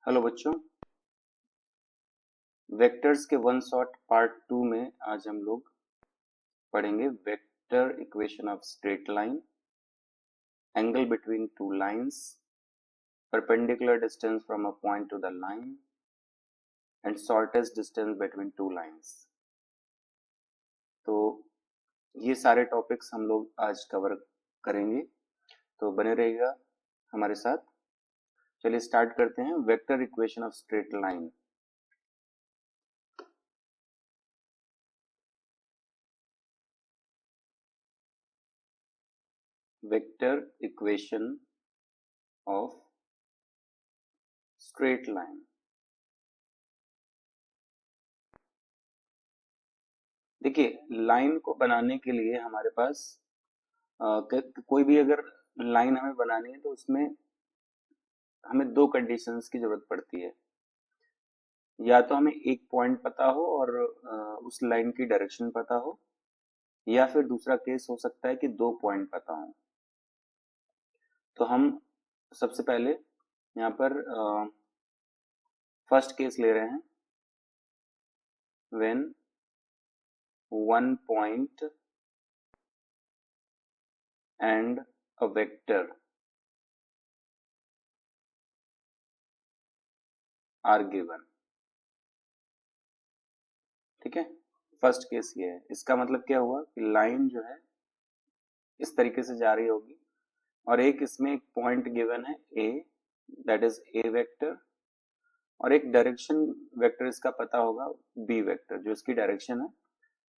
Hello बच्चों, vectors के one shot part 2 में आज हम लोग पढ़ेंगे vector equation of straight line, angle between two lines, perpendicular distance from a point two the line and shortest distance between two lines. तो ये सारे टॉपिक्स हम लोग आज कवर करेंगे, तो बने रहिएगा हमारे साथ। चलिए स्टार्ट करते हैं। Vector equation of straight line. Vector equation of straight line. देखिए, लाइन को बनाने के लिए हमारे पास कोई भी अगर लाइन हमें बनानी है तो उसमें हमें दो कंडीशंस की जरूरत पड़ती है। या तो हमें एक पॉइंट पता हो और उस लाइन की डायरेक्शन पता हो, या फिर दूसरा केस हो सकता है कि दो पॉइंट पता हो। तो हम सबसे पहले यहाँ पर फर्स्ट केस ले रहे हैं, when one point and a vector are given. ठीक है, फर्स्ट केस ये है। इसका मतलब क्या हुआ कि लाइन जो है इस तरीके से जा रही होगी और एक इसमें एक पॉइंट गिवन है ए, दैट इज ए वेक्टर, और एक डायरेक्शन वेक्टर इसका पता होगा बी वेक्टर, जो इसकी डायरेक्शन है।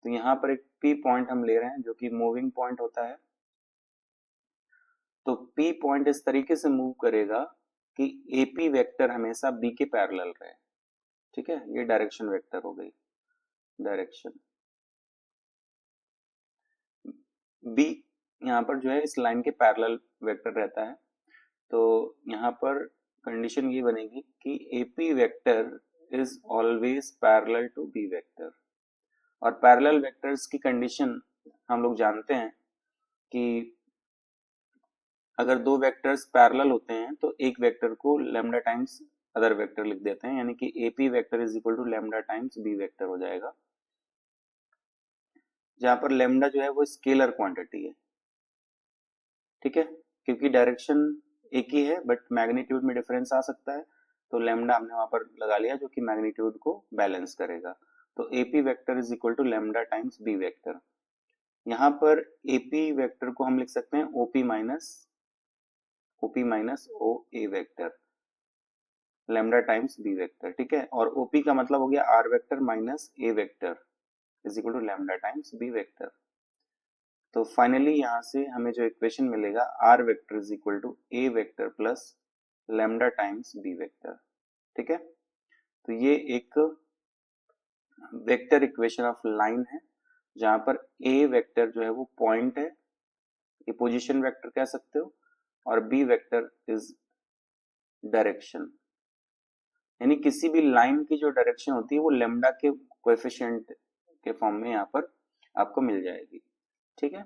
तो यहाँ पर एक पी पॉइंट हम ले रहे हैं जो कि मूविंग पॉइंट होता है। तो पी पॉइंट इस तरीके से मूव करेगा कि एपी वेक्टर हमेशा बी के पैरेलल रहे। ठीक है, ये डायरेक्शन वेक्टर हो गई। डायरेक्शन बी यहाँ पर जो है इस लाइन के पैरेलल वेक्टर रहता है। तो यहाँ पर कंडीशन ये बनेगी कि AP vector is always parallel to B vector. और पैरेलल वेक्टर्स की कंडीशन हम लोग जानते हैं कि अगर दो वेक्टर्स पैरेलल होते हैं तो एक वेक्टर को लैम्डा टाइम्स अदर वेक्टर लिख देते हैं, यानी कि AP vector is equal to lambda times B vector हो जाएगा, जहां पर लैम्डा जो है वो स्केलर क्वांटिटी है। ठीक है, क्योंकि डायरेक्शन एक ही है बट मैग्नीट्यूड में डिफरेंस आ सकता है, तो लैम्डा हमने वहां पर लगा लिया जो कि मैग्नीट्यूड को बैलेंस करेगा। तो AP vector is equal to lambda times B vector. यहाँ पर AP वेक्टर को हम लिख सकते हैं OP minus OA vector, lambda times B vector. ठीक है, और OP का मतलब हो गया R vector minus A vector is equal to lambda times B vector. तो फाइनली यहाँ से हमें जो इक्वेशन मिलेगा, R vector is equal to A vector plus lambda times B vector. ठीक है, तो ये एक वेक्टर इक्वेशन ऑफ लाइन है जहां पर A वेक्टर जो है वो पॉइंट है, ये पोजीशन वेक्टर कह सकते हो, और B वेक्टर इज डायरेक्शन। यानी किसी भी लाइन की जो डायरेक्शन होती है वो लैम्डा के कोएफिशिएंट के फॉर्म में यहाँ पर आपको मिल जाएगी। ठीक है,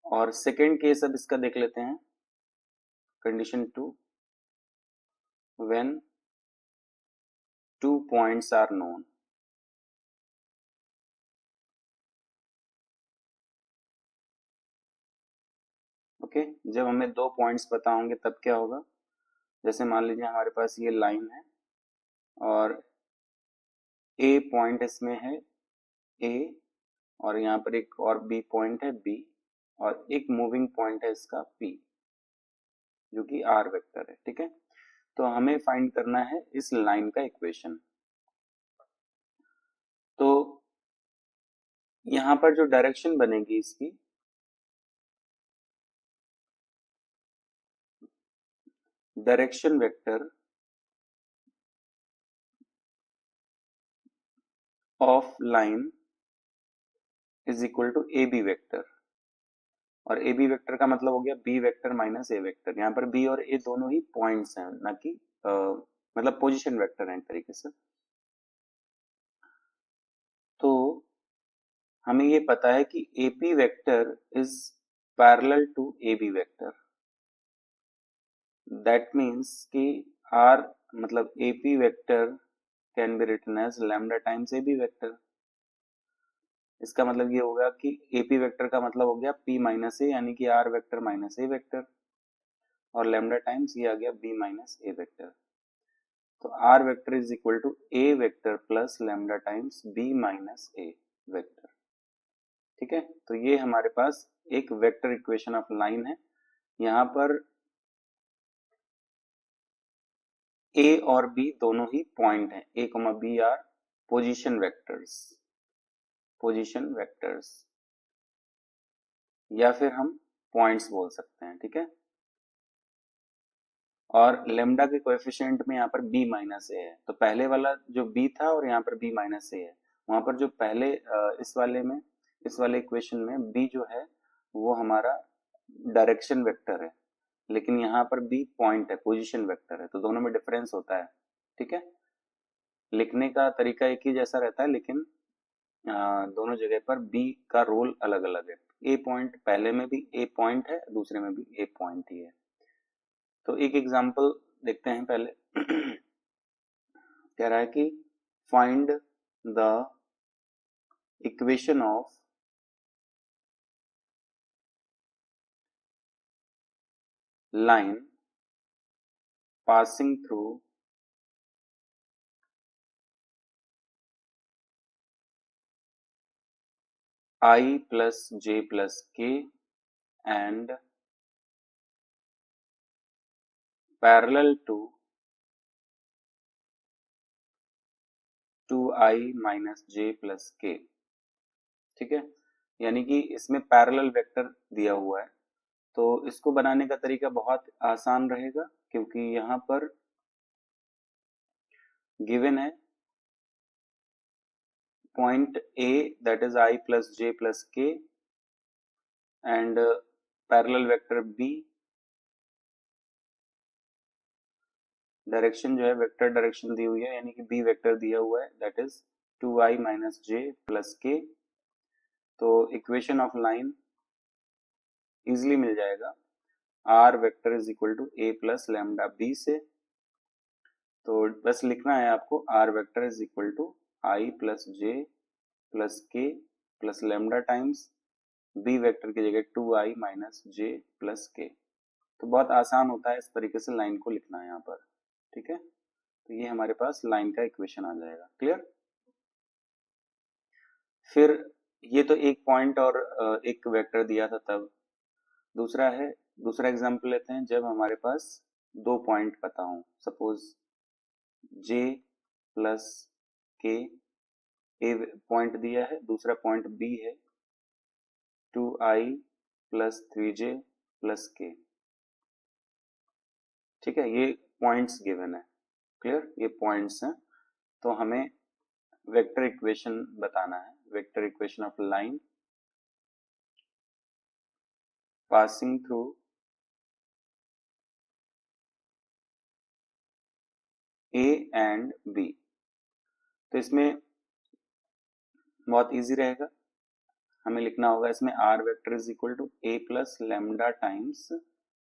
और सेकेंड केस अब इसका देख लेते हैं। Condition 2, when two points are known. Okay, जब हमें दो पॉइंट्स पता होंगे तब क्या होगा। जैसे मान लीजिए हमारे पास ये लाइन है और A पॉइंट इसमें है A, और यहाँ पर एक और B पॉइंट है B, और एक मूविंग पॉइंट है इसका P, जो कि R वेक्टर है। ठीक है, तो हमें फाइंड करना है इस लाइन का इक्वेशन। तो यहाँ पर जो डायरेक्शन बनेगी इसकी, direction vector of line is equal to AB vector. और AB वेक्टर का मतलब हो गया B vector minus A vector. यहाँ पर B और A दोनों ही पॉइंट्स हैं, ना कि मतलब पोजीशन वेक्टर है एक तरीके से। तो हमें ये पता है कि AP vector is parallel to A B vector. That means कि आर मतलब A P vector can be written as lambda times A B vector. इसका मतलब ये होगा कि ए पी वेक्टर का मतलब हो गया पी माइनस ए, यानी कि R vector minus A vector, और लैम्डा टाइम्स ये आ गया बी माइनस ए वेक्टर। तो R vector is equal to A vector plus lambda times B minus A vector. ठीक है, तो ये हमारे पास एक वेक्टर इक्वेशन ऑफ लाइन है। यहाँ पर ए और बी दोनों ही पॉइंट हैं, A comma B are position vectors, position vectors, या फिर हम पॉइंट्स बोल सकते हैं। ठीक है, और लेमडा के कोएफिशिएंट में यहाँ पर b माइनस ए है, तो पहले वाला जो b था और यहाँ पर b माइनस ए है, वहां पर जो पहले इस वाले इक्वेशन में b जो है वो हमारा डायरेक्शन वेक्टर है, लेकिन यहाँ पर b पॉइंट है, पोजीशन वेक्टर है, तो दोनों में डिफरेंस होता है। ठीक है, लिखने का तरीका एक ही जैसा रहता है, लेकिन दोनों जगह पर b का रोल अलग अलग है। a पॉइंट पहले में भी a पॉइंट है, दूसरे में भी a पॉइंट ही है। तो एक एग्जांपल देखते हैं पहले। कह रहा है कि find the equation of line passing through I plus j plus k and parallel to 2I minus j plus k। ठीक है, यानी कि इसमें पैरेलल वेक्टर दिया हुआ है, तो इसको बनाने का तरीका बहुत आसान रहेगा, क्योंकि यहाँ पर गिवन है point A that is I plus j plus k and parallel vector B, direction जो है वेक्टर डायरेक्शन दी हुई है, यानी कि B वेक्टर दिया हुआ है, that is 2I minus j plus k। तो इक्वेशन ऑफ लाइन इजिली मिल जाएगा, R vector is equal to A plus lambda B से। तो बस लिखना है आपको R vector is equal to I plus j plus k plus lambda times B vector की जगह 2I minus j plus k। तो बहुत आसान होता है इस तरीके से लाइन को लिखना है यहाँ पर। ठीक है, तो ये हमारे पास लाइन का इक्वेशन आ जाएगा। क्लियर? फिर ये तो एक पॉइंट और एक वेक्टर दिया था तब। दूसरा एग्जांपल लेते हैं, जब हमारे पास दो पॉइंट पता हो, सपोज j प्लस k, ए पॉइंट दिया है, दूसरा पॉइंट b है 2i plus 3j plus k। ठीक है, ये पॉइंट्स गिवन है। क्लियर? ये पॉइंट्स हैं, तो हमें वेक्टर इक्वेशन बताना है, vector equation of line passing through A and B। तो इसमें बहुत इजी रहेगा, हमें लिखना होगा इसमें R vector is equal to A plus lambda times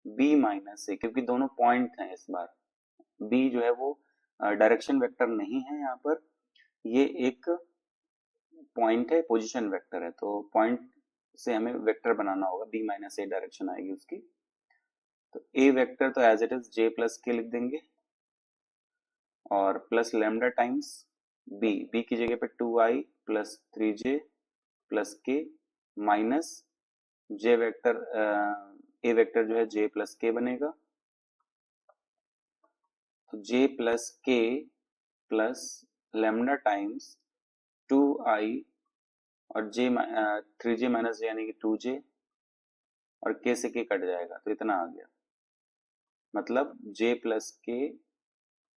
B minus A, क्योंकि दोनों पॉइंट हैं। इस बार B जो है वो डायरेक्शन वेक्टर नहीं है, यहाँ पर ये एक पॉइंट है, पोजीशन वेक्टर है, तो पॉइंट से हमें वेक्टर बनाना होगा, B माइनस ए डायरेक्शन आएगी उसकी। तो A वेक्टर तो as it is J plus k लिख देंगे, और प्लस लैम्डा टाइम्स B की जगह पे 2I प्लस 3J प्लस के minus J vector, A vector जो है J प्लस के बनेगा, तो J प्लस के प्लस लैम्डा टाइम्स 2I और J 3J माइनस J यानी कि 2J, और K से K कट जाएगा, तो इतना आ गया। मतलब J प्लस के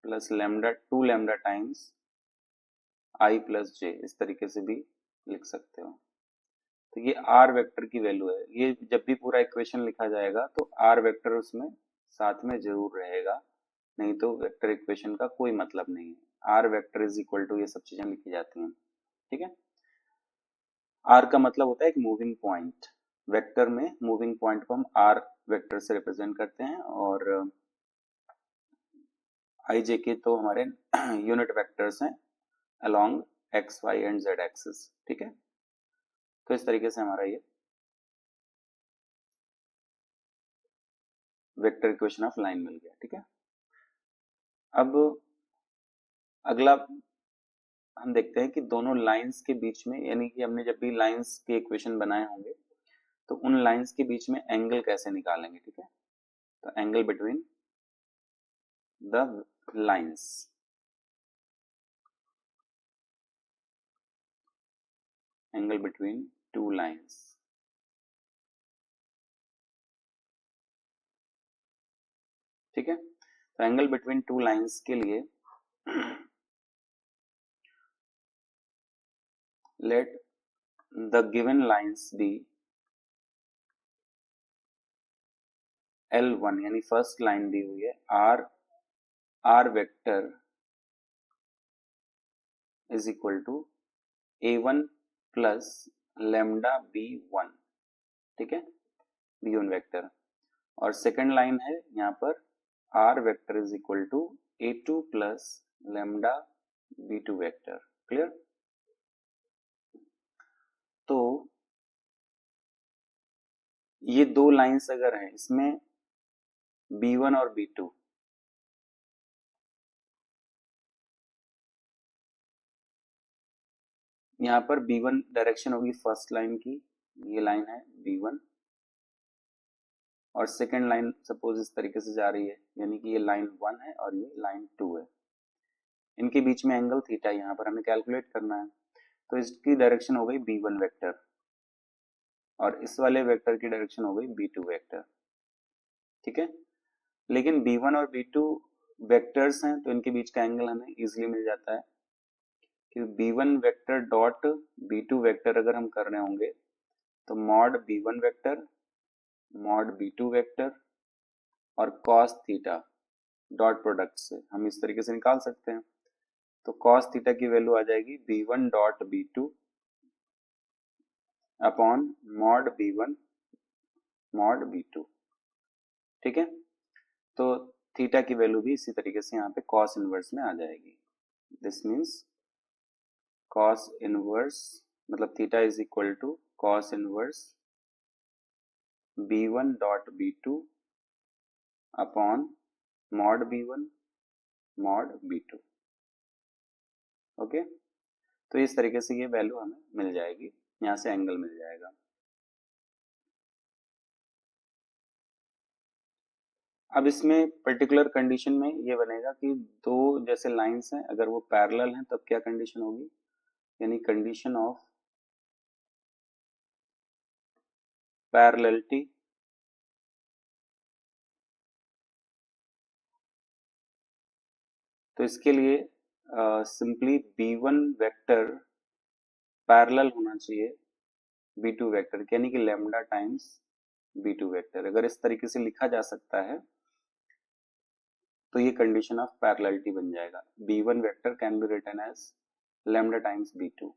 plus lambda 2 lambda times I plus J, इस तरीके से भी लिख सकते हो। तो ये R वेक्टर की वैल्यू है। ये जब भी पूरा इक्वेशन लिखा जाएगा तो R वेक्टर उसमें साथ में जरूर रहेगा, नहीं तो वेक्टर इक्वेशन का कोई मतलब नहीं है। R vector is equal to ये सब चीजें लिखी जाती हैं। ठीक है, R का मतलब होता है एक मूविंग पॉइंट, वेक्टर में मूविंग पॉइंट को हम आर वेक्टर से रिप्रेजेंट करते हैं और आई जे के तो हमारे यूनिट वेक्टर्स हैं along x y and z axis. ठीक है, तो इस तरीके से हमारा ये वेक्टर इक्वेशन ऑफ लाइन मिल गया। ठीक है, अब अगला हम देखते हैं कि दोनों लाइंस के बीच में, यानी कि हमने जब भी लाइंस के इक्वेशन बनाए होंगे तो उन लाइंस के बीच में एंगल कैसे निकालेंगे। ठीक है, तो angle between the lines, angle between two lines. ठीक है, तो एंगल बिटवीन टू लाइंस के लिए let the given lines be L1, यानी फर्स्ट लाइन दी हुई है are vector is equal to A1 plus lambda B1। ठीक है, B1 वेक्टर। और सेकंड लाइन है यहाँ पर are vector is equal to A2 plus lambda B2 vector. Clear? तो ये दो लाइंस अगर हैं, इसमें B1 और B2, यहाँ पर B1 डायरेक्शन होगी फर्स्ट लाइन की, ये लाइन है B1, और सेकेंड लाइन सपोज इस तरीके से जा रही है, यानी कि ये लाइन 1 है और ये लाइन 2 है। इनके बीच में एंगल थीटा यहाँ पर हमें कैलकुलेट करना है, तो इसकी डायरेक्शन हो गई B1 वेक्टर और इस वाले वेक्टर की डायरेक्शन हो गई B2 वेक्टर। ठीक है, लेकिन B1 और B2 वेक्टर्स हैं तो इनके बीच का एंगल हमें इजीली मिल जाता है कि B1 vector dot B2 vector अगर हम कर रहे होंगे तो mod B1 vector mod B2 vector और कॉस थीटा डॉट प्रोडक्ट से हम इस तरीके से निकाल सकते हैं। तो कॉस थीटा की वैल्यू आ जाएगी B1 dot B2 upon mod B1 mod B2। ठीक है, तो थीटा की वैल्यू भी इसी तरीके से यहाँ पे कॉस इनवर्स में आ जाएगी। दिस मीन्स कॉस इनवर्स मतलब theta is equal to cos inverse B1 dot B2 upon mod B1 mod B2। Okay, तो इस तरीके से ये वैल्यू हमें मिल जाएगी, यहाँ से एंगल मिल जाएगा। अब इसमें पर्टिकुलर कंडीशन में ये बनेगा कि दो जैसे लाइंस हैं, अगर वो पैरेलल हैं तब क्या कंडीशन होगी, यानी कंडीशन ऑफ पैरेललिटी। तो इसके लिए सिंपली B1 वेक्टर पैरेलल होना चाहिए B2 वेक्टर, यानी कि लेमडा टाइम्स B2 वेक्टर। अगर इस तरीके से लिखा जा सकता है तो ये कंडीशन ऑफ पैरेललिटी बन जाएगा। B1 vector can be written as lambda times B2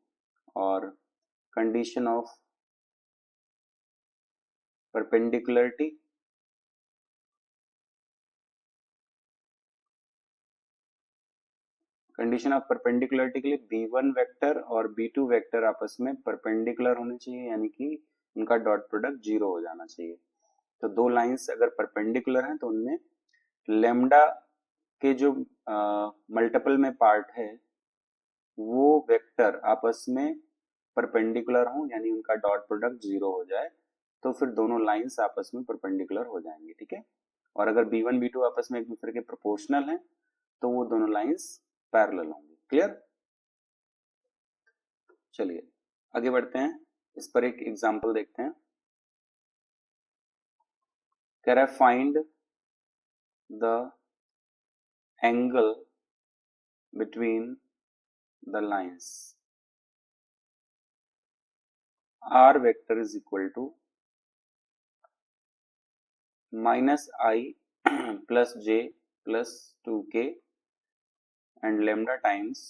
और condition of perpendicularity condition of perpendicularity के लिए B1 वेक्टर और B2 वेक्टर आपस में परपेंडिकुलर होने चाहिए, यानी कि उनका डॉट प्रोडक्ट जीरो हो जाना चाहिए। तो दो लाइंस अगर परपेंडिकुलर हैं तो उनमें लेमडा के जो मल्टीपल में पार्ट है वो वेक्टर आपस में परपेंडिकुलर हो, यानी उनका डॉट प्रोडक्ट जीरो हो जाए, तो फिर दोनों लाइंस आपस में परपेंडिकुलर हो जाएंगे। ठीक है, और अगर B1 B2 आपस में एक दूसरे के प्रोपोर्शनल हैं तो वो दोनों लाइंस पैरेलल होंगी। क्लियर? चलिए आगे बढ़ते हैं, इस पर एक एग्जांपल देखते हैं। कह रहा है find the angle between the lines R vector is equal to minus i plus J plus 2k and lambda times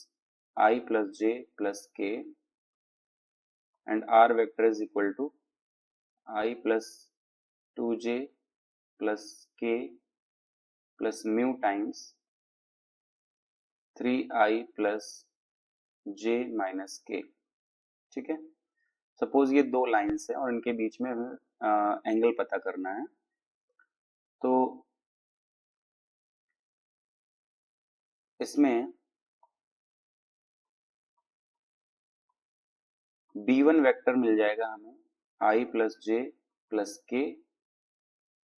I plus j plus k and R vector is equal to I plus 2j plus k plus mu times 3i plus j minus k। ठीक है, suppose ये दो lines है और इनके बीच में हमें angle पता करना है। तो इसमें b1 वेक्टर मिल जाएगा हमें i plus j plus k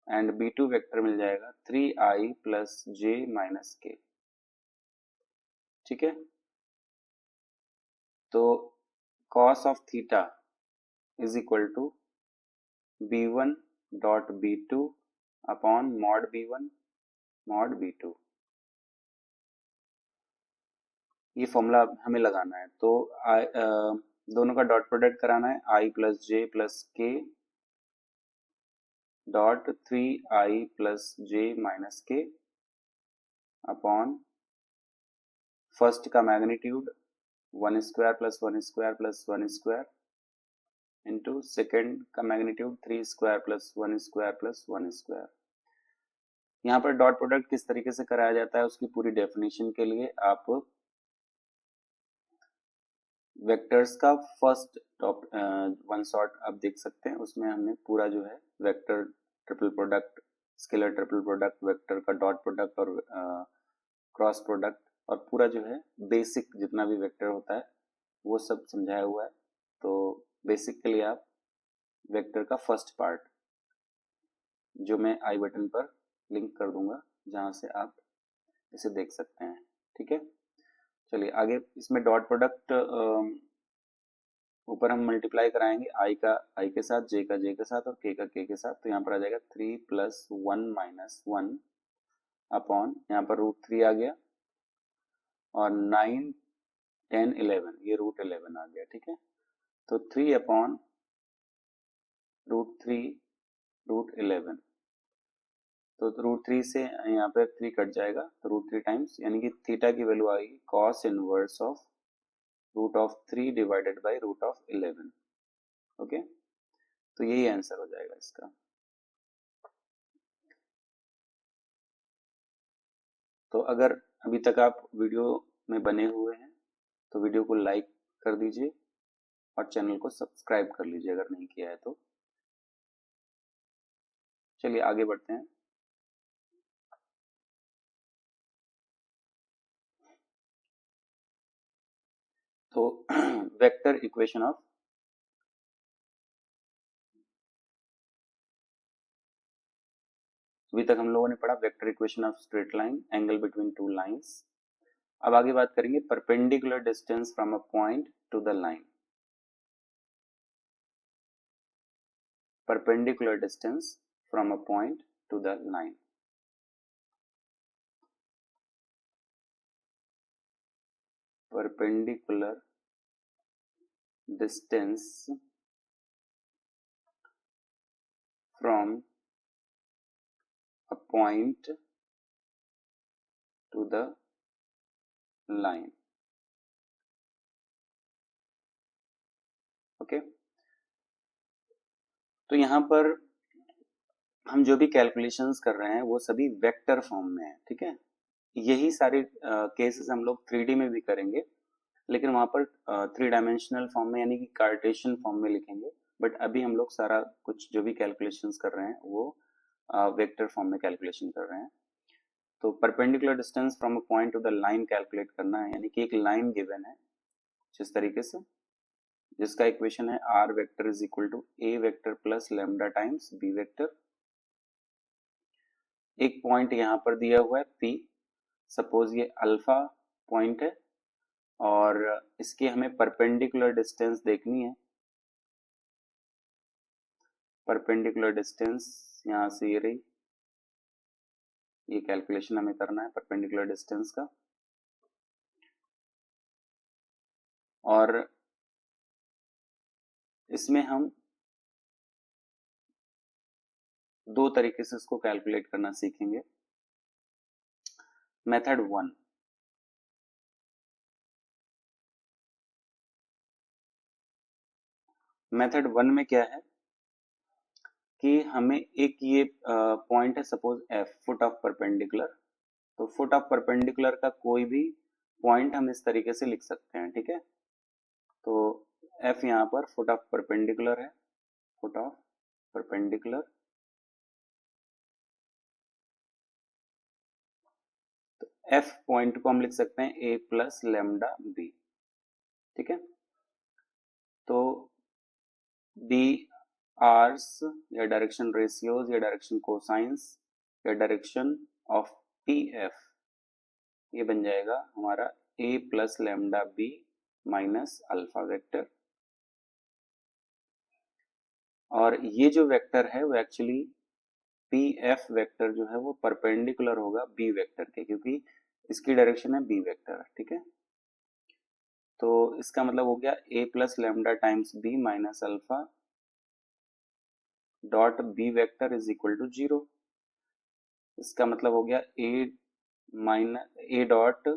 and b2 vector मिल जाएगा 3i plus j minus k। ठीक है, तो cos of theta is equal to b1 dot b2 upon mod b1 mod b2। ये फॉर्मूला हमें लगाना है। तो दोनों का डॉट प्रोडक्ट कराना है, i plus J plus K dot 3i plus J minus K upon first का magnitude 1 square plus 1 square plus 1 square into second का magnitude 3 square plus 1 square plus 1 square. यहाँ पर डॉट प्रोडक्ट किस तरीके से कराया जाता है उसकी पूरी डेफिनेशन के लिए आप वेक्टर्स का फर्स्ट टॉप वन शॉट आप देख सकते हैं। उसमें हमने पूरा जो है vector triple product, scalar triple product, vector का डॉट प्रोडक्ट और क्रॉस प्रोडक्ट और पूरा जो है बेसिक जितना भी वेक्टर होता है वो सब समझाया हुआ है। तो बेसिक के लिए आप वेक्टर का फर्स्ट पार्ट जो मैं आई बटन पर लिंक कर दूंगा जहां से आप इसे देख सकते हैं। ठीक है, चलिए आगे। इसमें डॉट प्रोडक्ट ऊपर हम मल्टीप्लाई कराएंगे आई के साथ, जे का जे के साथ और के का के के साथ। तो यहाँ पर आ जाएगा 3 प्लस 1 माइनस 1 अपॉन यहाँ पर √3 आ गया और 9 10 11 ये √11 आ गया। ठीक है, तो 3 अपॉन √3 √11 तो √3 से यहाँ पे 3 कट जाएगा तो √3 टाइम्स यानी कि थीटा की वैल्यू आएगी cos inverse of √3 divided by √11। Okay, तो यही आंसर हो जाएगा इसका। तो अगर अभी तक आप वीडियो में बने हुए हैं तो वीडियो को लाइक कर दीजिए और चैनल को सब्सक्राइब कर लीजिए अगर नहीं किया है तो। चलिए आगे बढ़ते हैं। तो वेक्टर इक्वेशन ऑफ अभी तक हम लोगों ने पढ़ा vector equation of straight line, angle between two lines. अब आगे बात करेंगे perpendicular distance from a point two the line. Perpendicular distance from a point two the line. Perpendicular distance from a point to the line। Okay, तो यहां पर हम जो भी कैलकुलेशंस कर रहे हैं वो सभी वेक्टर फॉर्म में है। ठीक है, यही सारे केसेस हम लोग 3D में भी करेंगे लेकिन वहां पर 3 डायमेंशनल फॉर्म में यानी कि कार्टेशियन फॉर्म में लिखेंगे। बट अभी हम लोग सारा कुछ जो भी कैलकुलेशंस कर रहे हैं वो वेक्टर फॉर्म में कैलकुलेशन कर रहे हैं। तो perpendicular distance from a point two the line calculate करना है, यानी कि एक लाइन गिवन है जिस तरीके से, जिसका इक्वेशन है are vector is equal to A vector plus lambda times B vector. एक पॉइंट यहां पर दिया हुआ है पी, सपोज ये अल्फा पॉइंट है और इसकी हमें परपेंडिकुलर डिस्टेंस देखनी है। परपेंडिकुलर डिस्टेंस यहां से ये रही, ये कैलकुलेशन हमें करना है परपेंडिकुलर डिस्टेंस का। और इसमें हम दो तरीके से इसको कैलकुलेट करना सीखेंगे। मेथड 1, मेथड 1 में क्या है, कि हमें एक ये पॉइंट है suppose F, foot of perpendicular, तो फुट ऑफ परपेंडिकुलर का कोई भी पॉइंट हम इस तरीके से लिख सकते हैं, ठीक है। तो एफ यहाँ पर फुट ऑफ परपेंडिकुलर है, फुट ऑफ परपेंडिकुलर, तो एफ पॉइंट को हम लिख सकते हैं ए प्लस लेमडा बी, ठीक है। तो डी आर्स या डायरेक्शन रेशियोज या डायरेक्शन कोसाइंस या डायरेक्शन ऑफ पी एफ, ये बन जाएगा हमारा A plus lambda B minus alpha vector. और ये जो वेक्टर है वो एक्चुअली पी एफ वेक्टर जो है वो परपेंडिकुलर होगा बी वेक्टर के, क्योंकि इसकी डायरेक्शन है बी वेक्टर, ठीक है। तो इसका मतलब हो गया A plus lambda times B minus alpha dot B vector is equal to 0। इसका मतलब हो गया ए माइनस ए डॉट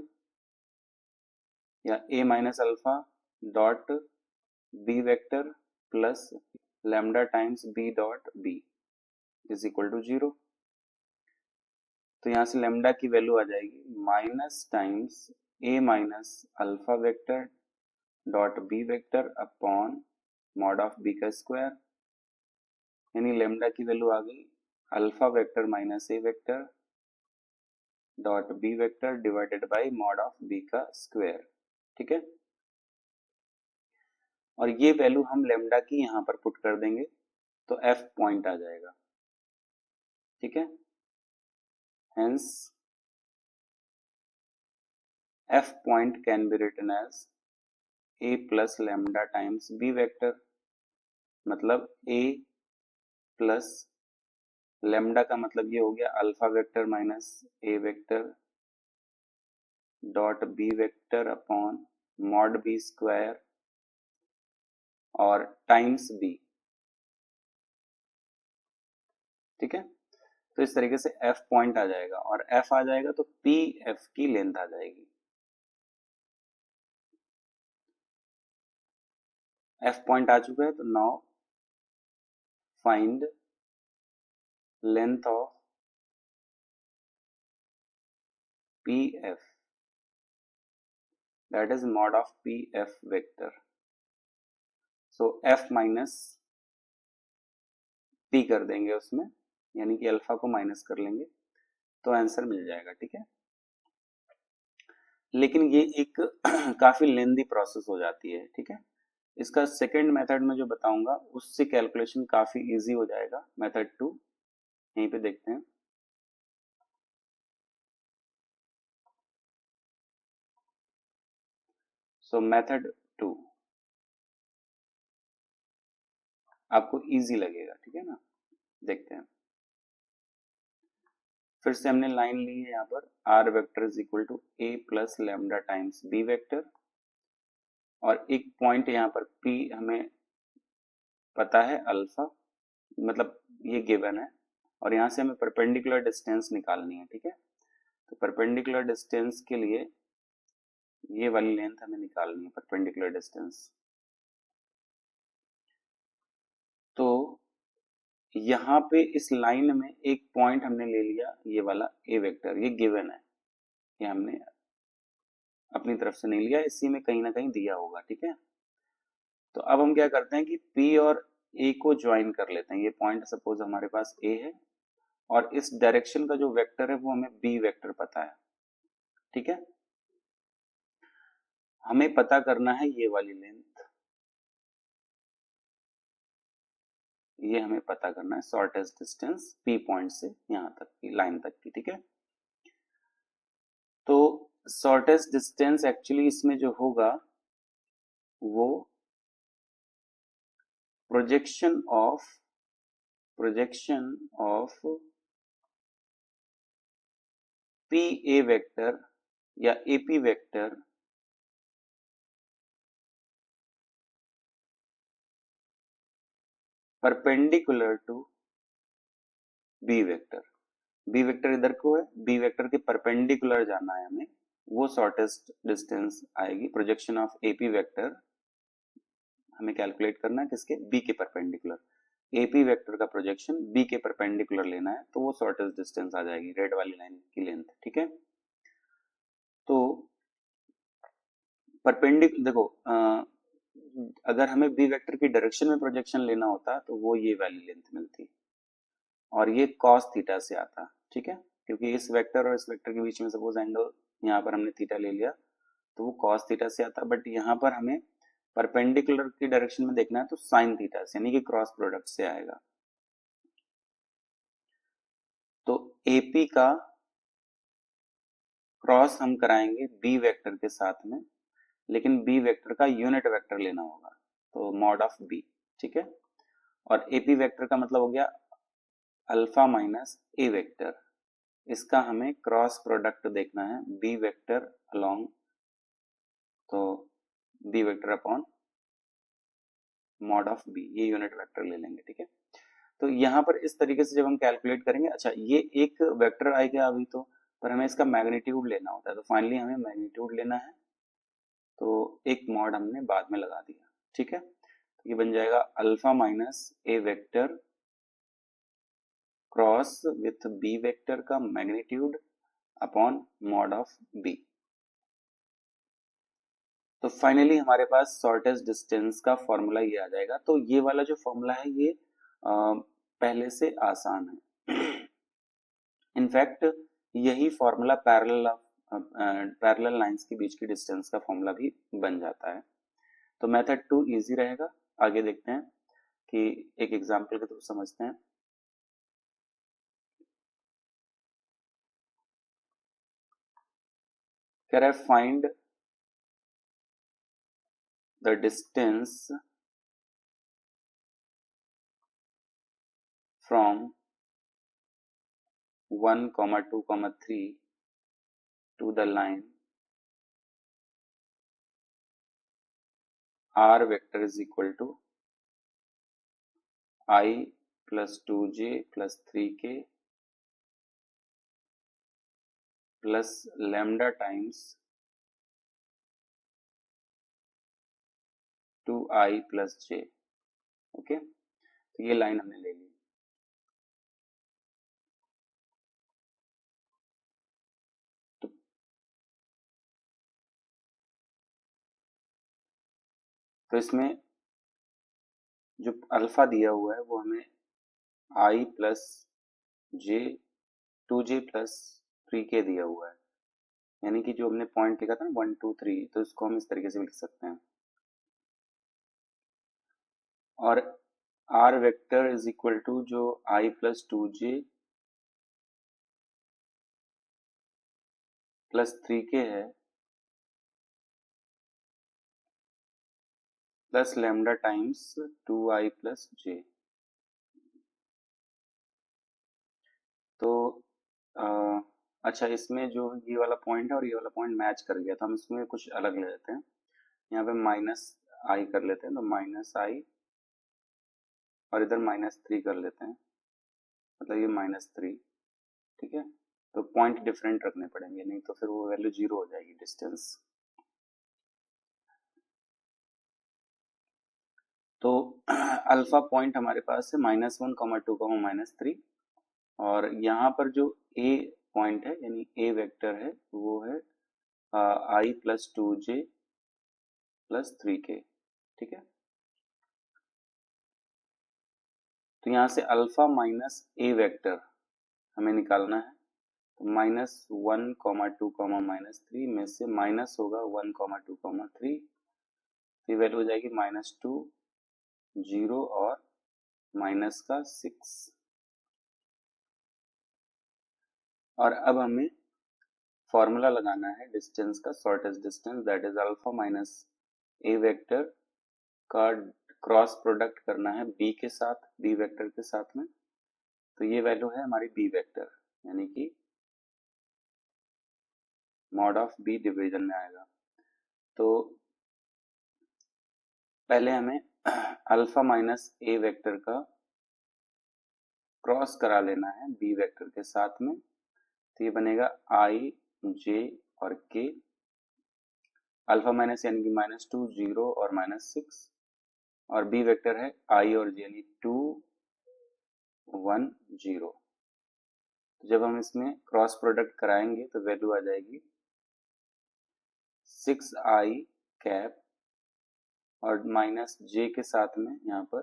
या A minus alpha dot B vector plus lambda times B dot B is equal to 0। तो यहाँ से लेमडा की वैल्यू आ जाएगी minus times A minus alpha vector dot B vector upon mod of B का square, यानी लेमडा की वैल्यू आ गई alpha vector minus A vector dot B vector divided by mod of B का स्क्वायर, ठीक है। और ये वैल्यू हम लेमडा की यहाँ पर पुट कर देंगे तो एफ पॉइंट आ जाएगा, ठीक है। Hence F point can be written as A plus lambda times B vector, मतलब ए प्लस लेमडा का मतलब ये हो गया alpha vector minus A vector dot B vector upon mod B square और टाइम्स बी, ठीक है। तो इस तरीके से एफ पॉइंट आ जाएगा, और एफ आ जाएगा तो पी एफ की लेंथ आ जाएगी। एफ पॉइंट आ चुका है, तो now find length of P F, that is mod of P F vector. So F minus P कर देंगे उसमें, यानी कि अल्फा को माइनस कर लेंगे तो आंसर मिल जाएगा, ठीक है। लेकिन ये एक काफी लेंदी प्रोसेस हो जाती है, ठीक है। इसका सेकंड मेथड में जो बताऊंगा उससे कैलकुलेशन काफी इजी हो जाएगा, मेथड 2 यहीं पे देखते हैं। सो मेथड 2 आपको इजी लगेगा, ठीक है ना। देखते हैं, फिर से हमने लाइन ली है यहाँ पर are vector is equal to a plus lambda times B vector, और एक पॉइंट यहाँ पर पी हमें पता है अल्फा, मतलब ये गिवन है, और यहाँ से हमें परपेंडिकुलर डिस्टेंस निकालनी है, ठीक है। तो परपेंडिकुलर डिस्टेंस के लिए ये वाली लेंथ हमें निकालनी है, परपेंडिकुलर डिस्टेंस। तो यहाँ पे इस लाइन में एक पॉइंट हमने ले लिया, ये वाला ए वेक्टर, ये गिवन है, ये हमने अपनी तरफ से नहीं लिया, इसी में कहीं ना कहीं दिया होगा, ठीक है। तो अब हम क्या करते हैं कि P और A को ज्वाइन कर लेते हैं। ये पॉइंट सपोज हमारे पास A है, और इस डायरेक्शन का जो वेक्टर है वो हमें B वेक्टर पता है, ठीक है। हमें पता करना है ये वाली लेंथ, ये हमें पता करना है शॉर्टेस्ट डिस्टेंस P पॉइंट से यहाँ तक की लाइन तक की, ठीक है। तो शॉर्टेस्ट डिस्टेंस एक्चुअली इसमें जो होगा वो projection of P A vector या AP vector perpendicular to B vector. B vector इधर को है, बी वेक्टर के परपेंडिकुलर जाना है हमें, वो शॉर्टेस्ट डिस्टेंस आएगी। प्रोजेक्शन ऑफ एपी वेक्टर हमें कैलकुलेट करना है किसके, बी के परपेंडिकुलर। एपी वेक्टर का प्रोजेक्शन बी के परपेंडिकुलर लेना है, तो वो शॉर्टेस्ट डिस्टेंस आ जाएगी, रेड वाली लाइन की लेंथ। ठीक है, तो परपेंडिकुलर देखो, अगर हमें बी वेक्टर की डायरेक्शन में प्रोजेक्शन लेना होता तो वो ये वाली लेंथ मिलती, और ये cos थीटा से आता। ठीक है, क्योंकि इस वेक्टर और इस वेक्टर के बीच में सपोज एंगल यहाँ पर हमने थीटा ले लिया, तो वो cos थीटा से आता, बट यहाँ पर हमें परपेंडिकुलर की डायरेक्शन में देखना है तो sin थीटा से, यानी कि क्रॉस प्रोडक्ट से आएगा। तो AP का क्रॉस हम कराएंगे B वेक्टर के साथ में, लेकिन B वेक्टर का यूनिट वेक्टर लेना होगा, तो मॉड ऑफ B। ठीक है, और AP वेक्टर का मतलब हो गया अल्फा माइनस A वेक्टर, इसका हमें क्रॉस प्रोडक्ट देखना है B वेक्टर अलोंग, तो B vector upon mod of B, ये यूनिट वेक्टर ले लेंगे। ठीक है, तो यहाँ पर इस तरीके से जब हम कैलकुलेट करेंगे, अच्छा ये एक वेक्टर आएगा अभी तो, पर हमें इसका मैग्नीट्यूड लेना होता है, तो फाइनली हमें मैग्नीट्यूड लेना है, तो एक मॉड हमने बाद में लगा दिया। ठीक है, तो ये बन जाएगा alpha minus A vector cross with B vector का magnitude upon mod of B। तो फाइनली हमारे पास शॉर्टेस्ट डिस्टेंस का फॉर्मूला ये आ जाएगा। तो ये वाला जो फॉर्मूला है ये पहले से आसान है। इनफैक्ट यही फॉर्मूला पैरेलल लाइंस के बीच की डिस्टेंस का फॉर्मूला भी बन जाता है। तो मेथड 2 इजी रहेगा। आगे देखते हैं कि एक एग्जांपल के थ्रू समझते हैं। कह रहा है find the distance from 1, 2, 3 to the line r vector is equal to I plus 2j plus 3k plus lambda times 2i plus j। Okay, तो ये लाइन हमने ले ली। तो इसमें जो अल्फा दिया हुआ है वो हमें i plus J 2j plus 3k दिया हुआ है, यानी कि जो हमने पॉइंट लिखा था ना 1, 2, 3, तो इसको हम इस तरीके से लिख सकते हैं। और r vector is equal to जो i plus 2j plus 3k है plus lambda times 2i plus j। तो अच्छा, इसमें जो ये वाला पॉइंट है और ये वाला पॉइंट मैच कर गया, तो हम इसमें कुछ अलग ले लेते हैं। यहाँ पे माइनस आई कर लेते हैं, तो माइनस आई, और इधर -3 कर लेते हैं, मतलब ये -3। ठीक है, तो पॉइंट डिफरेंट रखने पड़ेंगे, नहीं तो फिर वो वैल्यू 0 हो जाएगी डिस्टेंस। तो अल्फा पॉइंट हमारे पास है -1, -2, -3, और यहाँ पर जो ए पॉइंट है यानी ए वेक्टर है वो है आई प्लस 2j प्लस 3k। ठीक है, तो यहाँ से अल्फा माइनस ए वेक्टर हमें निकालना है, तो -1, 2, -3 में से माइनस होगा 1, 2, 3, तो ये वैल्यू हो जाएगी -2, 0 और माइनस का 6। और अब हमें फॉर्मूला लगाना है डिस्टेंस का, shortest distance, that is alpha minus A vector का क्रॉस प्रोडक्ट करना है बी के साथ, बी वेक्टर के साथ में, तो ये वैल्यू है हमारी बी वेक्टर, यानी कि मॉड ऑफ बी डिवीजन में आएगा। तो पहले हमें अल्फा माइनस ए वेक्टर का क्रॉस करा लेना है बी वेक्टर के साथ में, तो ये बनेगा आई, जे और के। अल्फा माइनस यानी कि -2, 0 और -6, और बी वेक्टर है आई और जे यानी 2, 1 0। तो जब हम इसमें क्रॉस प्रोडक्ट कराएंगे तो वैल्यू आ जाएगी 6i कैप और माइनस j के साथ में यहाँ पर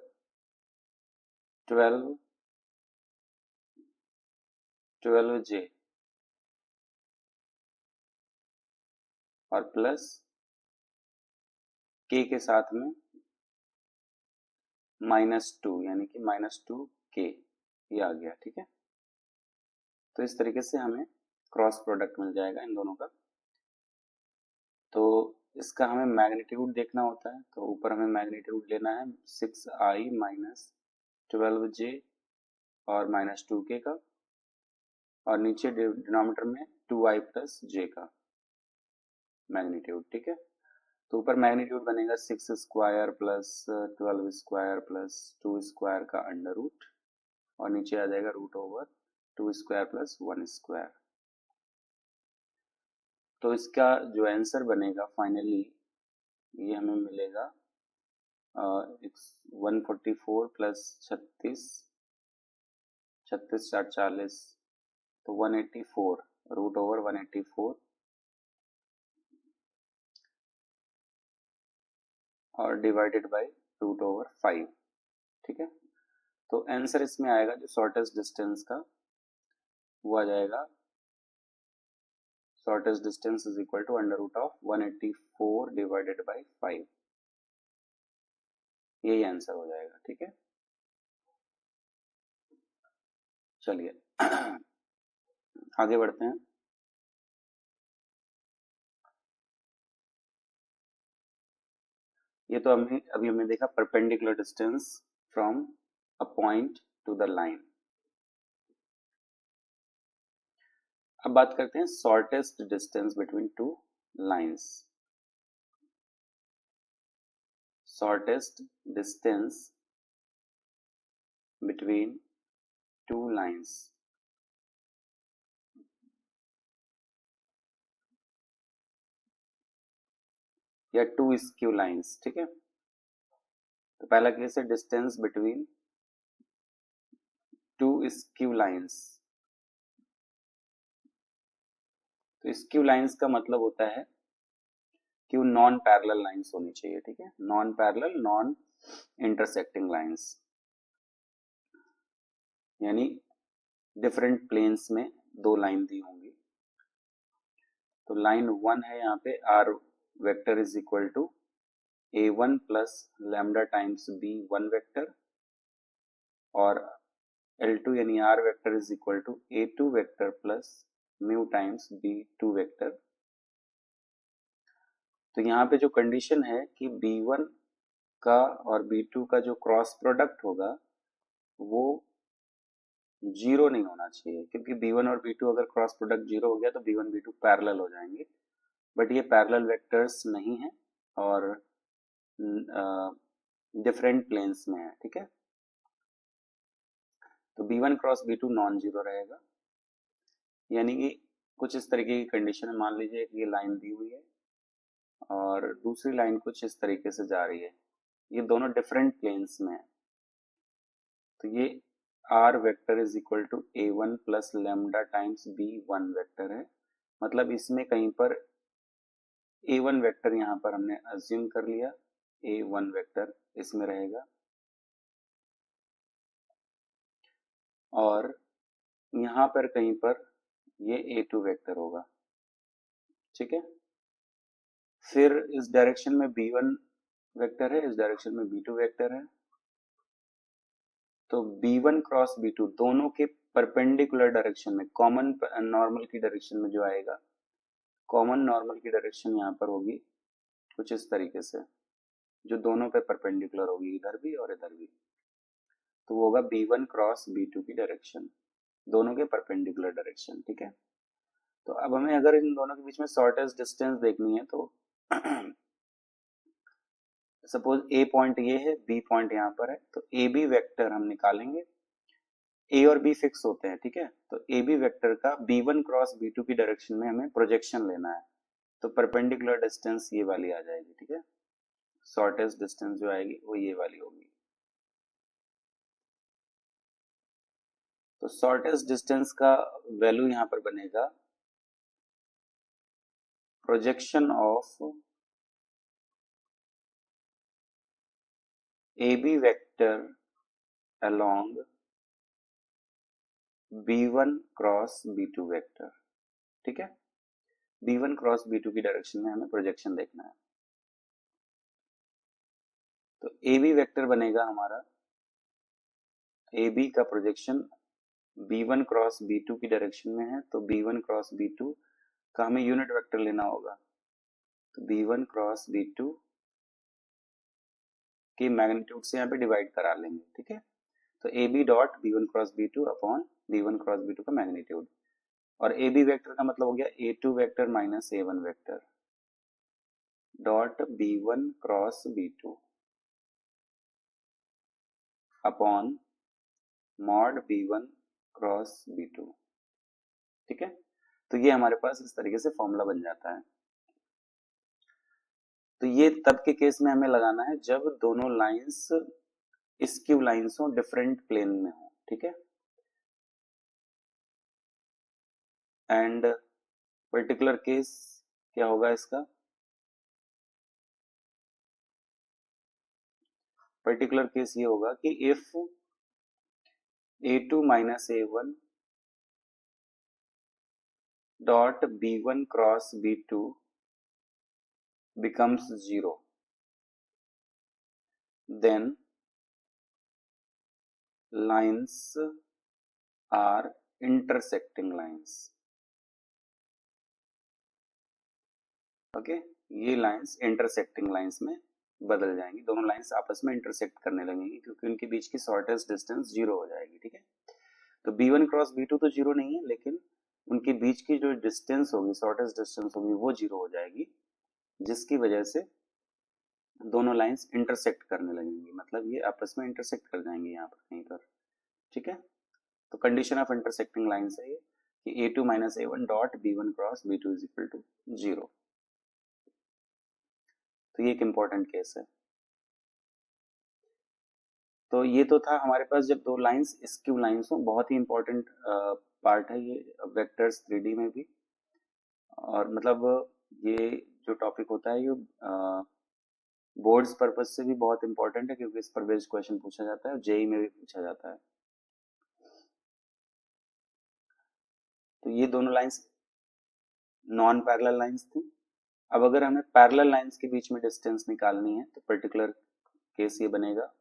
12j और प्लस k के साथ में -2 यानी कि -2k ये आ गया। ठीक है, तो इस तरीके से हमें क्रॉस प्रोडक्ट मिल जाएगा इन दोनों का। तो इसका हमें मैग्नीट्यूड देखना होता है, तो ऊपर हमें मैग्नीट्यूड लेना है 6i माइनस 12j और -2k का, और नीचे डिनोमिनेटर में 2i प्लस j का मैग्नीट्यूड। ठीक है, तो ऊपर मैग्नीट्यूड बनेगा 6 square plus 12 square plus 2 square का अंडर रूट, और नीचे आ जाएगा root over 2 square plus 1 square. तो इसका जो आंसर बनेगा फाइनली ये हमें मिलेगा 144 प्लस 36 4 40, तो 184 रूट ओवर 184 और डिवाइडेड बाय रूट ओवर 5। ठीक है, तो आंसर इसमें आएगा जो शॉर्टेस्ट डिस्टेंस का वो आ जाएगा shortest distance is equal to under root of 184 divided by 5, यही आंसर हो जाएगा। ठीक है, चलिए आगे बढ़ते हैं। ये तो अभी हमने देखा perpendicular distance from a point two the line. अब बात करते हैं shortest distance between two lines. Shortest distance between two lines. या टू स्क्यू लाइंस। ठीक है, तो पहला केस है distance between to skew lines. तो स्क्यू लाइंस का मतलब होता है कि वो नॉन पैरेलल लाइंस होनी चाहिए। ठीक है, non parallel non intersecting lines, यानी डिफरेंट प्लेन्स में दो लाइन दी होंगी। तो लाइन 1 है यहाँ पे r vector is equal to a1 plus lambda times b1 vector, और L2 यानी r vector is equal to a2 vector plus mu times b2 vector. तो यहाँ पे जो कंडीशन है कि b1 का और b2 का जो क्रॉस प्रोडक्ट होगा वो 0 नहीं होना चाहिए, क्योंकि b1 और b2 अगर क्रॉस प्रोडक्ट 0 हो गया तो b1 b2 पैरेलल हो जाएंगे, बट ये पैरेलल वेक्टर्स नहीं है और डिफरेंट प्लेन्स में है। ठीक है, तो b1 cross b2 non zero रहेगा, यानी कि कुछ इस तरीके की कंडीशन है। मान लीजिए कि ये लाइन दी हुई है और दूसरी लाइन कुछ इस तरीके से जा रही है, ये दोनों डिफरेंट प्लेन्स में है। तो ये r vector is equal to a1 plus lambda times b1 vector है, मतलब इसमें कहीं पर a1 वेक्टर यहाँ पर हमने अज्यूम कर लिया, a1 वेक्टर इसमें रहेगा, और यहाँ पर कहीं पर ये a2 वेक्टर होगा। ठीक है, फिर इस डायरेक्शन में b1 वेक्टर है, इस डायरेक्शन में b2 वेक्टर है, तो b1 क्रॉस b2 दोनों के परपेंडिकुलर डायरेक्शन में कॉमन नॉर्मल की डायरेक्शन में जो आएगा, कॉमन नॉर्मल की डायरेक्शन यहाँ पर होगी कुछ इस तरीके से, जो दोनों पे परपेंडिकुलर होगी, इधर भी और इधर भी। तो वो होगा b1 क्रॉस b2 की डायरेक्शन, दोनों के परपेंडिकुलर डायरेक्शन। ठीक है, तो अब हमें अगर इन दोनों के बीच में शॉर्टेस्ट डिस्टेंस देखनी है तो सपोज ए पॉइंट ये है, बी पॉइंट यहाँ पर है, तो ए बी वेक्टर हम निकालेंगे। ए और बी फिक्स होते हैं। ठीक है, तो ए बी वेक्टर का b1 क्रॉस b2 की डायरेक्शन में हमें प्रोजेक्शन लेना है, तो परपेंडिकुलर डिस्टेंस ये वाली आ जाएगी। ठीक है, शॉर्टेस्ट डिस्टेंस जो आएगी वो ये वाली होगी। तो शॉर्टेस्ट डिस्टेंस का वैल्यू यहां पर बनेगा projection of AB vector along B1 cross B2 vector. ठीक है, B1 क्रॉस B2 की डायरेक्शन में हमें प्रोजेक्शन देखना है। तो AB वेक्टर बनेगा हमारा, AB का प्रोजेक्शन B1 क्रॉस B2 की डायरेक्शन में है, तो B1 क्रॉस B2 का हमें यूनिट वेक्टर लेना होगा। तो B1 क्रॉस B2 के मैग्नीट्यूड से यहाँ पे डिवाइड करा लेंगे। ठीक है, तो AB dot B1 cross B2 upon B1 cross B2 का मैग्नीट्यूड, और AB वेक्टर का मतलब हो गया A2 vector minus A1 vector dot B1 cross B2 upon mod B1 cross B2। ठीक है, तो ये हमारे पास इस तरीके से फॉर्मूला बन जाता है। तो ये तब के केस में हमें लगाना है जब दोनों लाइंस स्क्यू लाइंस हो, डिफरेंट प्लेन में हो। ठीक है, एंड पर्टिकुलर केस क्या होगा इसका, पर्टिकुलर केस ये होगा कि if A2 minus A1 dot B1 cross B2 becomes 0, then lines are intersecting lines। Okay, ये लाइंस इंटरसेक्टिंग लाइंस में बदल जाएंगी, दोनों लाइंस आपस में इंटरसेक्ट करने लगेंगी क्योंकि उनके बीच की शॉर्टेस्ट डिस्टेंस 0 हो जाएगी। ठीक है, तो B1 क्रॉस B2 तो 0 नहीं है, लेकिन उनके बीच की जो डिस्टेंस होगी, शॉर्टेस्ट डिस्टेंस होगी, वो 0 हो जाएगी, जिसकी वजह से दोनों लाइंस इंटरसेक्ट करने लगेंगी, मतलब ये आपस में इंटरसेक्ट कर जाएंगे यहाँ पर कहीं पर। ठीक है, तो कंडीशन ऑफ इंटरसेक्टिंग लाइंस है ये कि A2 minus A1 dot B1 cross B2 is equal to 0। तो ये एक इंपॉर्टेंट केस है। तो ये तो था हमारे पास जब दो लाइंस स्क्यू लाइंस हो, बहुत ही इंपॉर्टेंट पार्ट है ये वेक्टर्स 3D में भी, और मतलब ये जो टॉपिक होता है ये बोर्ड्स पर्पज से भी बहुत इंपॉर्टेंट है क्योंकि इस पर बेस्ड क्वेश्चन पूछा जाता है और जेई में भी पूछा जाता है। तो ये दोनों लाइंस नॉन पैरेलल लाइंस थी। अब अगर हमें पैरेलल लाइंस के बीच में डिस्टेंस निकालनी है तो पर्टिकुलर केस ये बनेगा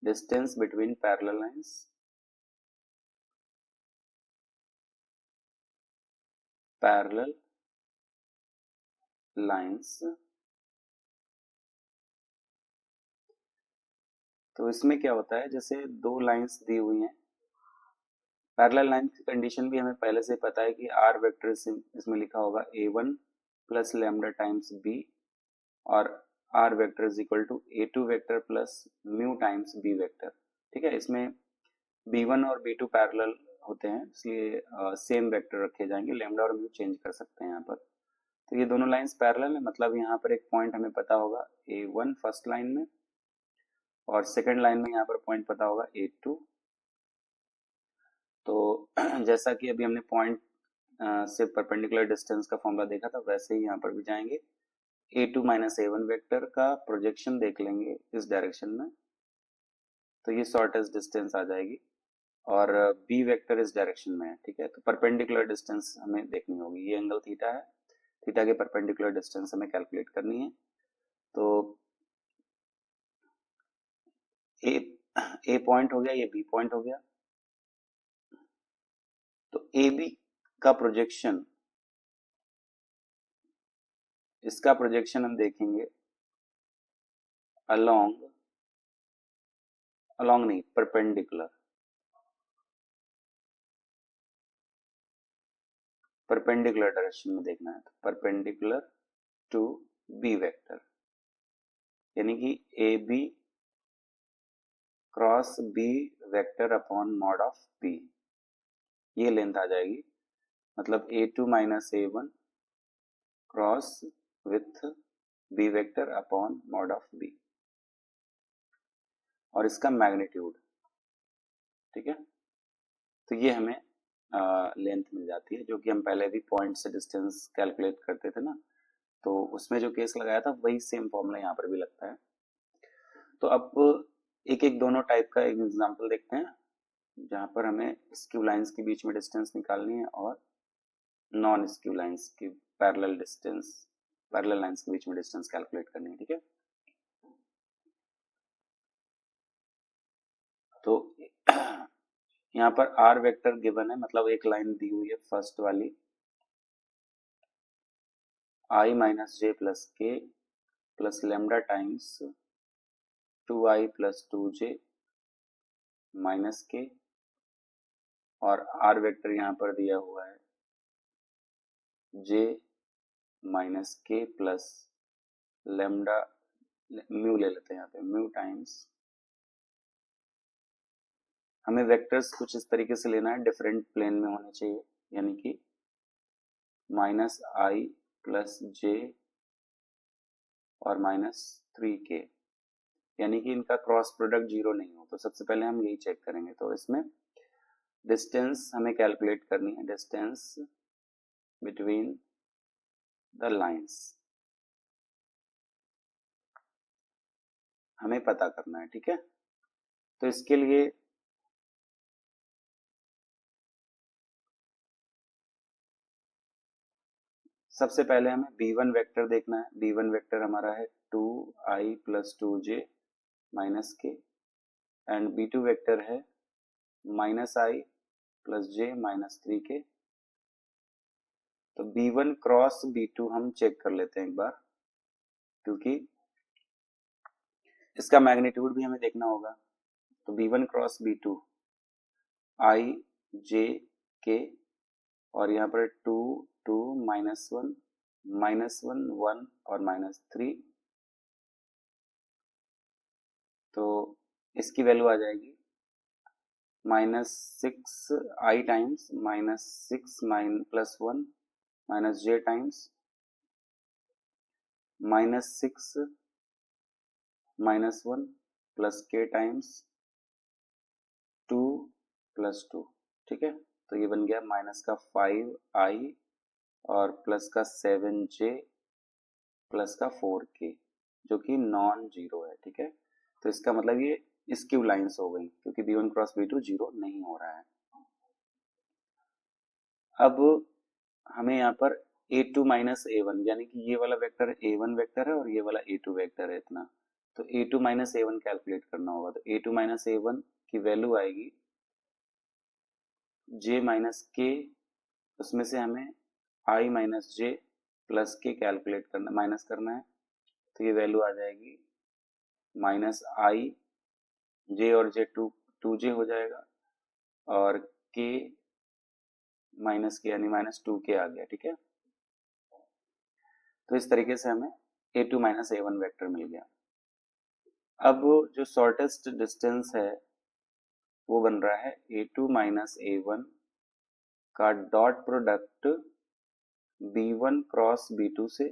distance between parallel lines parallel lines. तो इसमें क्या होता है, जैसे दो लाइंस दी हुई हैं, पैरेलल लाइन की कंडीशन भी हमें पहले से पता है कि आर वेक्टर इसमें लिखा होगा A1 plus lambda times B, और r vector is equal to A2 vector plus mu times B vector. ठीक है, इसमें B1 और B2 पैरेलल होते हैं, इसलिए सेम वेक्टर रखे जाएंगे, लैम्डा और म्यू चेंज कर सकते हैं यहाँ पर। तो ये दोनों लाइंस पैरेलल है, मतलब यहाँ पर एक पॉइंट हमें पता होगा A1 फर्स्ट लाइन में, और सेकंड लाइन में यहाँ पर पॉइंट पता होगा A2। तो जैसा कि अभी हमने पॉइंट से परपेंडिकुलर डिस्टेंस का फॉर्मूला देखा था, वैसे ही यहाँ पर भी जाएंगे, A2 माइनस A1 वेक्टर का प्रोजेक्शन देख लेंगे इस डायरेक्शन में, तो ये शॉर्टेस्ट डिस्टेंस आ जाएगी, और B वेक्टर इस डायरेक्शन में है। ठीक है, तो परपेंडिकुलर डिस्टेंस हमें देखनी होगी, ये एंगल थीटा है, थीटा के परपेंडिकुलर डिस्टेंस हमें कैलकुलेट करनी है। तो ए पॉइंट हो गया, ये बी पॉइंट हो गया, तो ए बी का प्रोजेक्शन, इसका प्रोजेक्शन हम देखेंगे अलोंग, अलोंग नहीं, परपेंडिकुलर, परपेंडिकुलर डायरेक्शन में देखना है, तो परपेंडिकुलर टू बी वेक्टर, यानी कि a b cross b vector upon mod of b, ये लेंथ आ जाएगी, मतलब A2 minus A1 cross with b vector upon mod of b, और इसका मैग्नीट्यूड। ठीक है, तो ये हमें लेंथ मिल जाती है, जो कि हम पहले भी पॉइंट से डिस्टेंस कैलकुलेट करते थे ना, तो उसमें जो केस लगाया था वही सेम फॉर्मूला यहाँ पर भी लगता है। तो अब एक एक दोनों टाइप का एक एग्जांपल देखते हैं, जहाँ पर हमें स्क्यू लाइंस के बीच में डिस्टेंस निकालनी है और नॉन स्क्यू लाइंस की पैरेलल लाइंस के बीच में डिस्टेंस कैलकुलेट करनी है। ठीक है, तो यहाँ पर आर वेक्टर गिवन है, मतलब एक लाइन दी हुई है फर्स्ट वाली, आई माइनस जे प्लस के plus lambda times 2i plus 2j minus के, और आर वेक्टर यहाँ पर दिया हुआ है j माइनस के प्लस लेमडा, म्यू ले लेते हैं यहाँ पे, म्यू टाइम्स, हमें वेक्टर्स कुछ इस तरीके से लेना है, डिफरेंट प्लेन में होने चाहिए, यानी कि माइनस आई प्लस जे और माइनस 3k, यानी कि इनका क्रॉस प्रोडक्ट जीरो नहीं हो। तो सबसे पहले हम यही चेक करेंगे। तो इसमें डिस्टेंस हमें कैलकुलेट करनी है, डिस्टेंस बिटवीन द लाइंस हमें पता करना है। ठीक है, तो इसके लिए सबसे पहले हमें b1 वेक्टर देखना है। b1 वेक्टर हमारा है 2i प्लस 2j माइनस के, एंड b2 वेक्टर है minus i plus J minus 3k। तो b1 क्रॉस b2 हम चेक कर लेते हैं एक बार, क्योंकि इसका मैग्नीट्यूड भी हमें देखना होगा। तो b1 क्रॉस b2 आई जे के, और यहाँ पर 2 2 माइनस 1 1 और माइनस 3, तो इसकी वैल्यू आ जाएगी माइनस 6 आई टाइम्स माइनस 6 प्लस 1 माइनस जे टाइम्स माइनस 6 माइनस 1 प्लस के टाइम्स 2 प्लस 2। ठीक है, तो ये बन गया माइनस का 5i और प्लस का 7j प्लस का 4k, जो कि नॉन जीरो है। ठीक है, तो इसका मतलब ये स्क्यू लाइंस हो गई, क्योंकि b1 क्रॉस b2 जीरो नहीं हो रहा है। अब हमें यहाँ पर a2 माइनस a1, यानी कि ये वाला वेक्टर a1 वेक्टर है और ये वाला a2 वेक्टर है इतना, तो a2 माइनस a1 कैलकुलेट करना होगा। तो a2 माइनस a1 की वैल्यू आएगी j माइनस k, उसमें से हमें i माइनस j प्लस के कैलकुलेट करना, माइनस करना है। तो ये वैल्यू आ जाएगी माइनस आई, जे और जे 2j हो जाएगा, और k माइनस के यानी माइनस 2k आ गया। ठीक है, तो इस तरीके से हमें a2 माइनस a1 वेक्टर मिल गया। अब जो शॉर्टेस्ट डिस्टेंस है वो बन रहा है a2 माइनस a1 का dot product b1 cross b2 से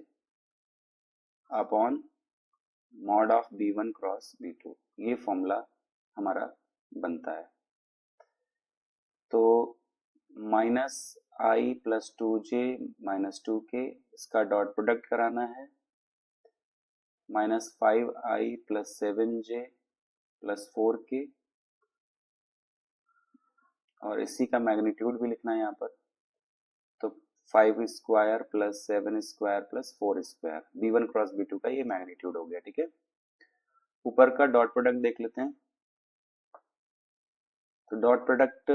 upon mod of b1 cross b2, ये फॉर्मूला हमारा बनता है। तो minus i plus 2j minus 2k, इसका डॉट प्रोडक्ट कराना है, minus 5i plus 7j plus 4k, और इसी का मैग्नीट्यूड भी लिखना है यहाँ पर। तो 5 square plus 7 square plus 4 square, b1 cross b2 का ये मैग्नीट्यूड हो गया। ठीक है, ऊपर का डॉट प्रोडक्ट देख लेते हैं। तो डॉट प्रोडक्ट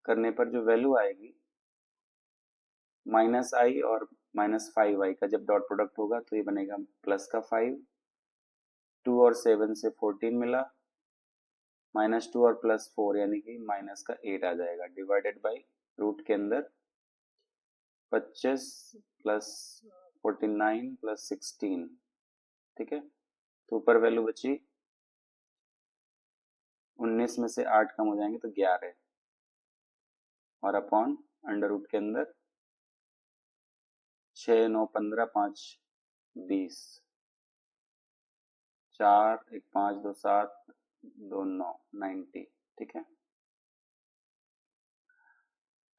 करने पर जो वैल्यू आएगी माइनस आई और माइनस 5i का जब डॉट प्रोडक्ट होगा तो ये बनेगा प्लस का 5, 2 और 7 से 14 मिला, माइनस 2 और प्लस 4 यानी कि माइनस का 8 आ जाएगा, डिवाइडेड बाई रूट के अंदर 25 प्लस 49 प्लस 16। ठीक है, तो ऊपर वैल्यू बची 19 में से 8 कम हो जाएंगे तो 11, और अपॉन अंडर रूट के अंदर 6 9 15 5 20, 4 1 5 2 7 2 9 90। ठीक है,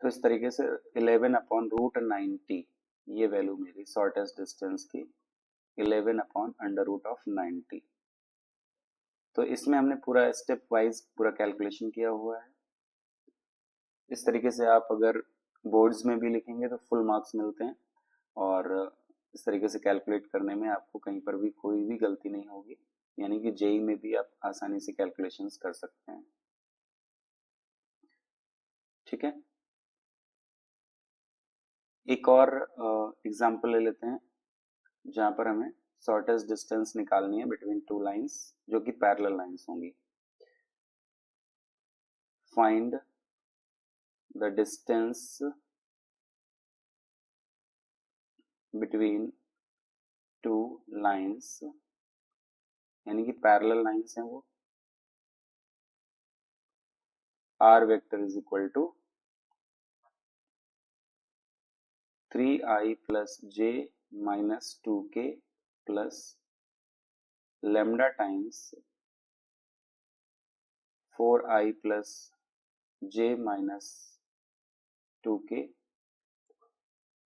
तो इस तरीके से 11/√90 ये वैल्यू मेरी शॉर्टेस्ट डिस्टेंस की 11/√90। तो इसमें हमने पूरा स्टेप वाइज पूरा कैलकुलेशन किया हुआ है। इस तरीके से आप अगर बोर्ड्स में भी लिखेंगे तो फुल मार्क्स मिलते हैं, और इस तरीके से कैलकुलेट करने में आपको कहीं पर भी कोई भी गलती नहीं होगी, यानी कि जेई में भी आप आसानी से कैलकुलेशंस कर सकते हैं। ठीक है, एक और एग्जांपल ले लेते हैं जहां पर हमें शॉर्टेस्ट डिस्टेंस निकालनी है बिटवीन टू लाइंस जो कि पैरेलल लाइंस होंगी। Find the distance between two lines, यानी कि पैरेलल लाइंस हैं वो। R vector is equal to 3i plus j minus 2k plus lambda times 4i plus j minus 2k,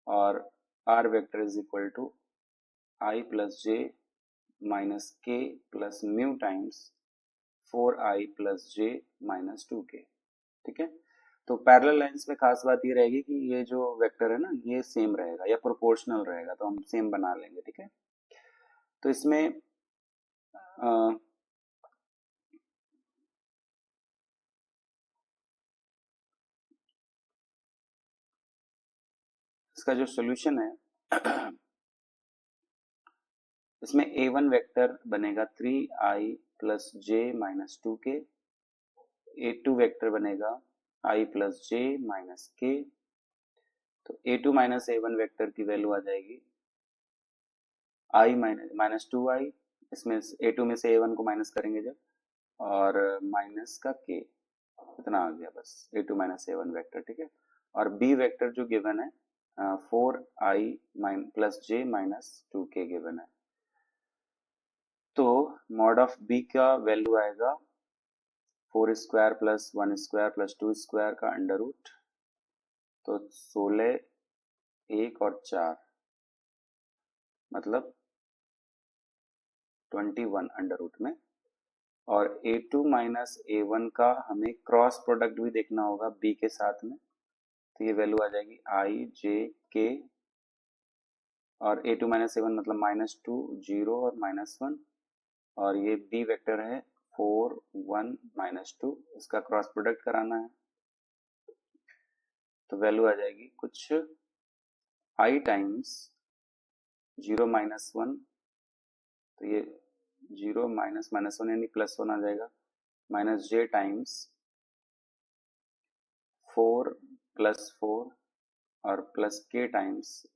और r vector is equal to i plus j minus k plus mu times 4i plus j minus 2k। ठीक है, तो parallel lines में खास बात ये रहेगी कि ये जो वेक्टर है ना ये सेम रहेगा या प्रोपोर्शनल रहेगा, तो हम सेम बना लेंगे। ठीक है, तो इसमें इसका जो सॉल्यूशन है इसमें a1 वेक्टर बनेगा 3i plus j minus 2k, a2 vector बनेगा i plus j minus k। तो a2 माइनस a1 वेक्टर की वैल्यू आ जाएगी i माइनस 2i, इसमें a2 में से a1 को माइनस करेंगे जब, और माइनस का k, इतना आ गया बस a2 माइनस a1 वेक्टर। ठीक है, और b वेक्टर जो गिवन है 4i plus j minus 2k given है। तो मॉड ऑफ b का वैल्यू आएगा 4 square plus 1 square plus 2 square का अंडर रूट, तो 16 1 और 4 मतलब 21 अंडर रूट में। और a2 माइनस a1 का हमें क्रॉस प्रोडक्ट भी देखना होगा b के साथ में, तो ये वैल्यू आ जाएगी i j k, और a2 माइनस a1 मतलब माइनस 2 0 और माइनस 1, और ये b वेक्टर है 4 1 माइनस 2, इसका क्रॉस प्रोडक्ट कराना है, तो वैल्यू आ जाएगी कुछ i टाइम्स 0 माइनस 1, तो ये 0 माइनस माइनस 1 यानी प्लस 1 आ जाएगा, माइनस j टाइम्स 4 प्लस 4 और प्लस k टाइम्स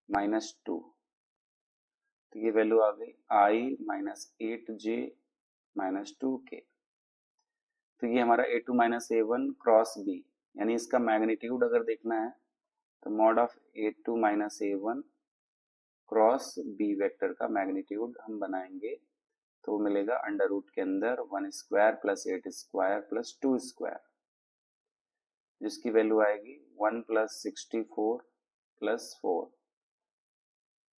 माइनस 2, तो ये वैल्यू आ गई i minus 8j minus 2k। तो ये हमारा a2 minus a1 cross b, यानी इसका मैग्नीट्यूड अगर देखना है तो mod of a2 minus a1 cross b vector का मैग्नीट्यूड हम बनाएंगे, तो मिलेगा अंडर रूट के अंदर 1 square plus 8 square plus 2 square, जिसकी वैल्यू आएगी 1 प्लस 64 प्लस 4,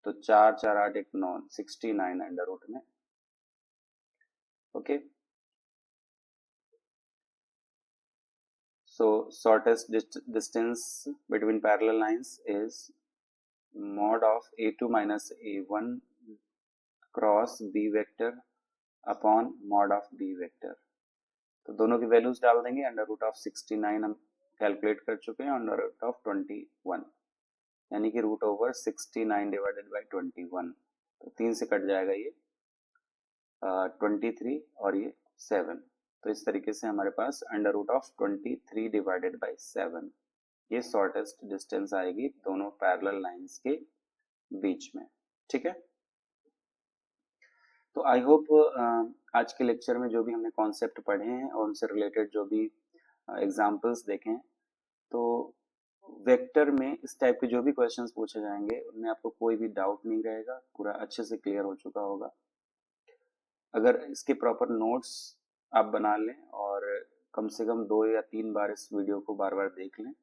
तो 4 4 8 1 9 69 अंडर रूट में। Okay, so shortest distance between parallel lines is mod of a2 minus a1 cross b vector upon mod of b vector. तो दोनों की values डाल देंगे, under root of 69 हम कैलकुलेट कर चुके हैं, अंडर रूट ऑफ 21 यानी कि रूट ओवर 69 डिवाइडेड बाई 21, तो 3 से कट जाएगा ये 23 और ये 7, तो इस तरीके से हमारे पास under root of 23 divided by 7 ये शॉर्टेस्ट डिस्टेंस आएगी दोनों पैरेलल लाइंस के बीच में। ठीक है, तो आई होप आज के लेक्चर में जो भी हमने कॉन्सेप्ट पढ़े हैं और उनसे रिलेटेड जो भी एग्जांपल्स देखे हैं, तो वेक्टर में इस टाइप के जो भी क्वेश्चंस पूछे जाएंगे उनमें आपको कोई भी डाउट नहीं रहेगा, पूरा अच्छे से क्लियर हो चुका होगा। अगर इसके प्रॉपर नोट्स आप बना लें और कम से कम 2 या 3 बार इस वीडियो को बार बार देख लें,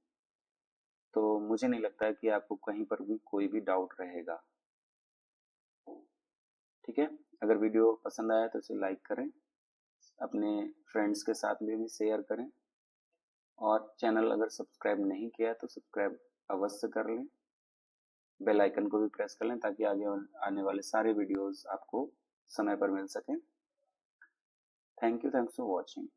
तो मुझे नहीं लगता है कि आपको कहीं पर भी कोई भी डाउट रहेगा। ठीक है, अगर वीडियो पसंद आया तो इसे लाइक करें, अपने फ्रेंड्स के साथ में भी शेयर करें, और चैनल अगर सब्सक्राइब नहीं किया है तो सब्सक्राइब अवश्य कर लें, बेल आइकन को भी प्रेस कर लें ताकि आगे आने वाले सारे वीडियोस आपको समय पर मिल सकें। Thanks for watching.